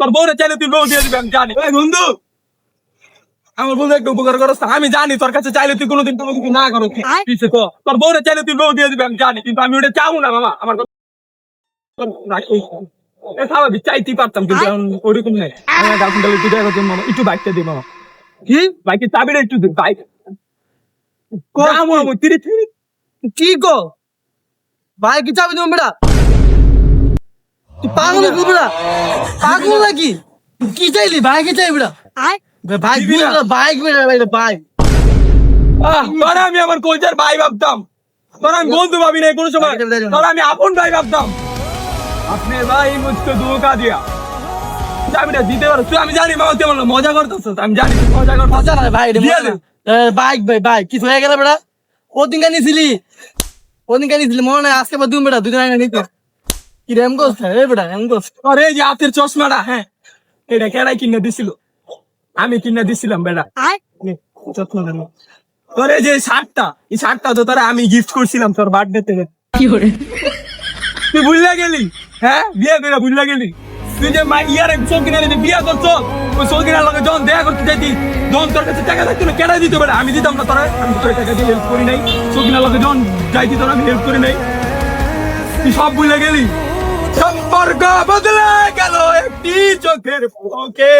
তোর বউরে চাইলে তুই বউ দিয়ে দিবি আমি জানি। এই বন্ধু, আমার বন্ধু একটু উপকার করস, আমি জানি তোর কাছে চাইলে তুই কোনোদিন কোনো কিছু না করো। পিছে তো তোর বউরে চাইলে তুই বউ দিয়ে দিবি আমি জানি, কিন্তু আমি ওটা চাবো না মামা। আমার স্বাভাবিক চাইতেই পারতাম, কিন্তু এখন ওইরকম নেই। আমার গার্লফ্রেন্ড তুই দেখো মামা, একটু বাইকটা দে মামা। কি বাইকের চাবিটা একটু দে, বাইক কি গো ভাই কি চাবি তুমি বেটা তুই পাগল হয়ে গেলি বেটা পাগল নাকি কি চাইলি ভাই কি চাই বেটা ভাই দিবি না? বাইক বেটা বাইক তোরা আমি আমার কলচার ভাই ভাবতাম, তোরা আমি বন্ধু ভাবি নাই কোনো সময়, তোরা আমি আপন ভাই ভাবতাম। আপনি ভাই মুঝকে ধোকা দিয়া। চাবিটা দিতে পারো তুই, আমি জানি মামা তুই আমার মজা করতেছ, আমি জানি তুই মজা করতেছ। মজা না ভাই দিয়ে দে। বাইক ভাই বাইক কিছু হয়ে গেল বেটা ওদিন কানিছিলি মনে নাই আজকে বা তুমি বেটা দুদিন আগে নিতে কি রেম করছ রে বেটা রেম করছ আর এই যে হাতের চশমাটা, হ্যাঁ এটা কেডাই কিনে দিছিল? আমি কিনে দিছিলাম বেটা। নে, যত্ন নেন। তোর এই যে শার্টটা, এই শার্টটা তো তোরা আমি গিফট করছিলাম তোর বার্থডে থেকে। তুই ভুললা গেলি? হ্যাঁ বিয়ে করে ভুললা গেলি? তুই যে ইয়ার সৌকিনার বিয়ে করছো, ওই সৌকিনার লগে যখন দেখা করতে যাইতি, যখন তোর কাছে টাকা থাকতো না কেডা দিত বেটা? আমি দিতাম না তোরা, আমি তোর টাকা দিয়ে হেল্প করি নাই। সৌকিনার লগে যখন যাইতি তোর আমি হেল্প করি নাই। তুই সব ভুলে গেলি। সম্পর্ক বদলে গেল একটি চোখের পলকে।